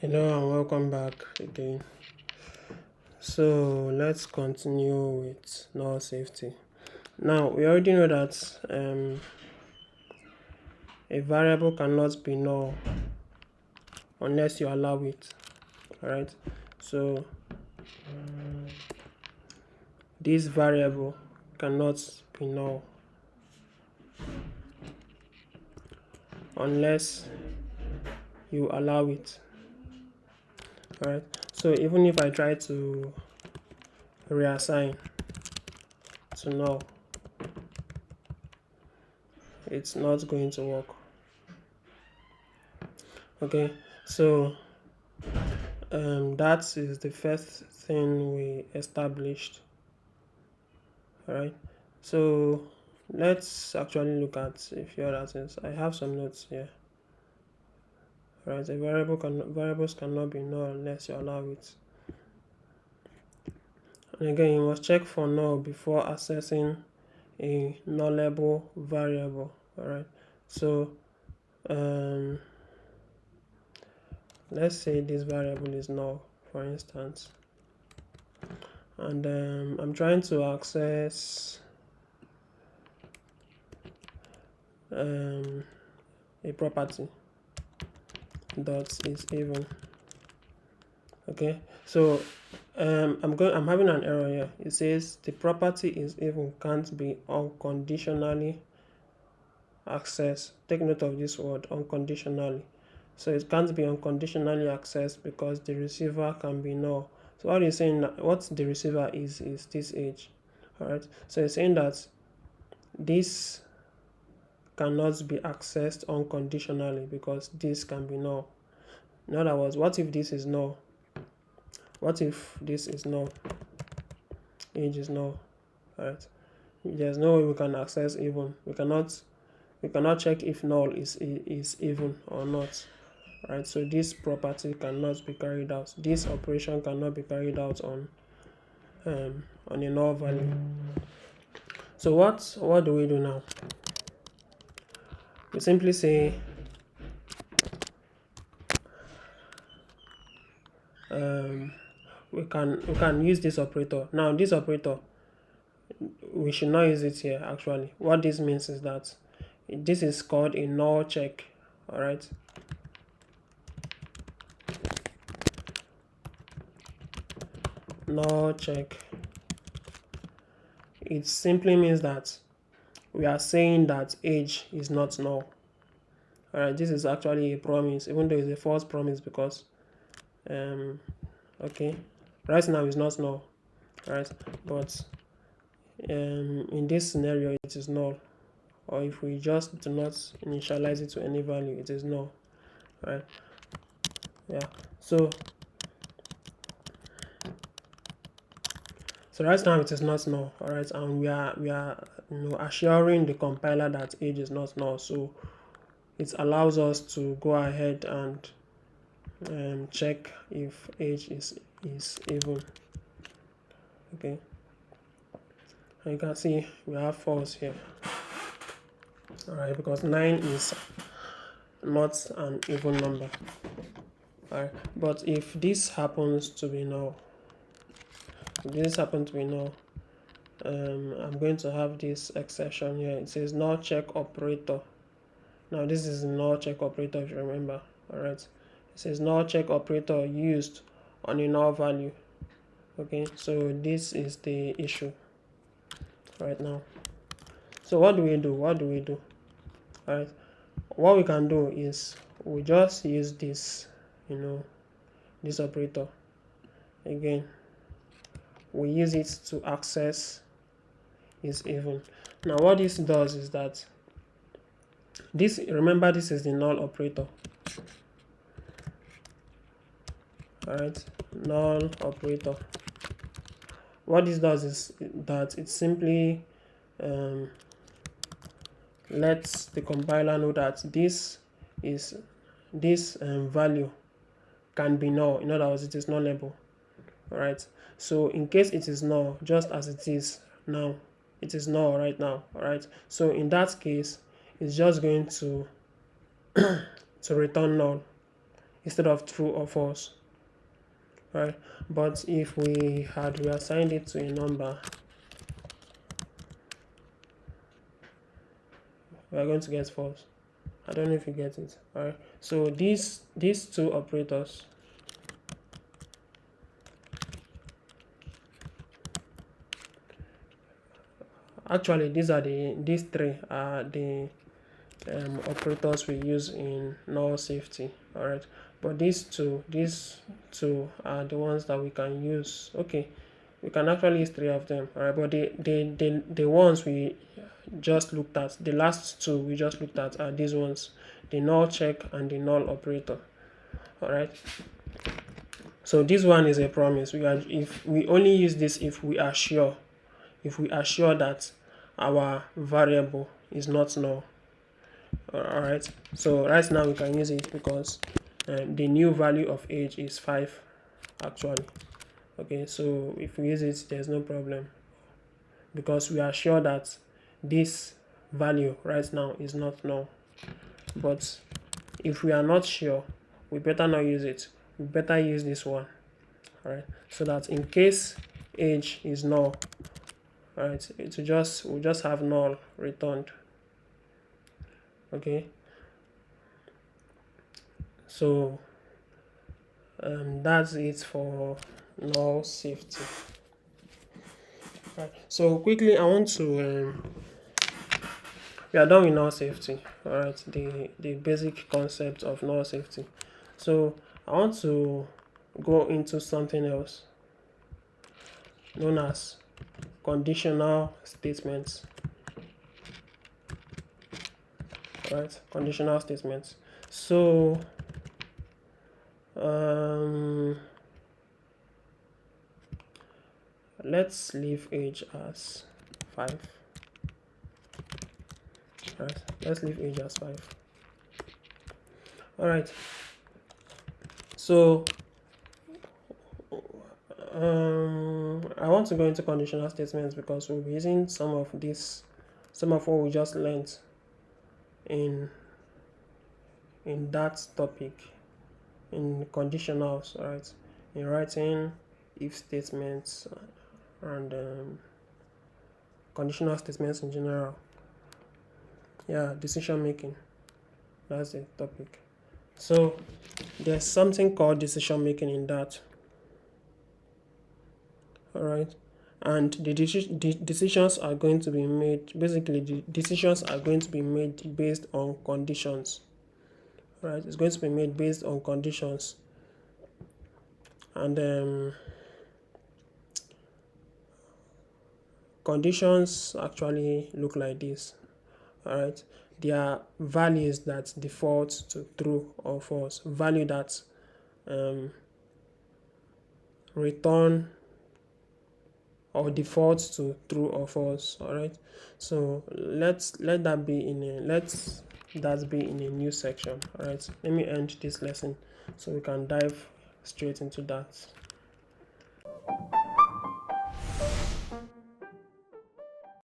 Hello and welcome back again. So let's continue with null safety. Now we already know that a variable cannot be null unless you allow it. Alright, so this variable cannot be null unless you allow it. Alright, so even if I try to reassign to null, it's not going to work. Okay, so that is the first thing we established. Alright, so let's actually look at a few other things. I have some notes here. Alright, variables cannot be null unless you allow it. And again, you must check for null before accessing a nullable variable. Alright, so let's say this variable is null, for instance, and I'm trying to access a property dot is even. Okay, so I'm having an error here. It says the property is even can't be unconditionally accessed. Take note of this word, unconditionally. So it can't be unconditionally accessed because the receiver can be null. So what is saying that what the receiver is this age. Alright, so it's saying that this cannot be accessed unconditionally because this can be null. In other words, what if this is null? What if this is null? Age is null. Alright, there's no way we can access even. We cannot check if null is even or not. Right, so this property cannot be carried out. This operation cannot be carried out on a null value. So what do we do now? We simply say we can use this operator. Now this operator, we should not use it here actually. What this means is that this is called a null check. All right, null check. It simply means that we are saying that age is not null. Alright, this is actually a promise, even though it's a false promise because okay, right now it's not null, right? But in this scenario it is null, or if we just do not initialize it to any value, it is null, right? Yeah, so right now it is not null. All right, and we are assuring the compiler that age is not null, so it allows us to go ahead and check if age is even. Okay, and you can see we have false here. All right, because 9 is not an even number. All right, but if this happens to be null, I'm going to have this exception here. It says null check operator. Now this is a null check operator, if you remember. All right, it says null check operator used on a null value. Okay, so this is the issue right now. So what do we do? All right, what we can do is we just use this, this operator again. We use it to access is even. Now what this does is that remember this is the null operator. All right, null operator. What this does is that it simply lets the compiler know that this value can be null. In other words, it is nullable. All right, so in case it is null, just as it is now, it is null right now. All right, so in that case, it's just going to to return null. instead of true or false, right? But if we had reassigned it to a number, we are going to get false. I don't know if you get it. All right, so these two operators, actually these three are the operators we use in null safety. All right, but these two are the ones that we can use. Okay, we can actually use three of them. All right, but the ones we just looked at, the last two we just looked at, are these ones, the null check and the null operator. All right, so this one is a promise. If we only use this if we are sure that our variable is not null. All right, so right now we can use it because the new value of age is 5 actually. Okay, so if we use it, there's no problem because we are sure that this value right now is not null. But if we are not sure, we better not use it. We better use this one. All right, so that in case age is null, all right, we'll just have null returned. Okay, so that's it for null safety. Right, so quickly I want to we are done with null safety. All right, the basic concept of null safety. So I want to go into something else known as conditional statements. All right, conditional statements. So let's leave age as 5. All right, let's leave age as 5. All right, so I want to go into conditional statements because we'll be using some of what we just learned in that topic, in conditionals, right? In writing if statements and conditional statements in general. Yeah, decision making, that's the topic. So there's something called decision making in that. All right, and the decisions are going to be made, basically the decisions are going to be made based on conditions. All right, it's going to be made based on conditions, and conditions actually look like this. All right, they are values that default to true or false, value that return or default to true or false. All right, so let that be in a new section. All right, let me end this lesson so we can dive straight into that.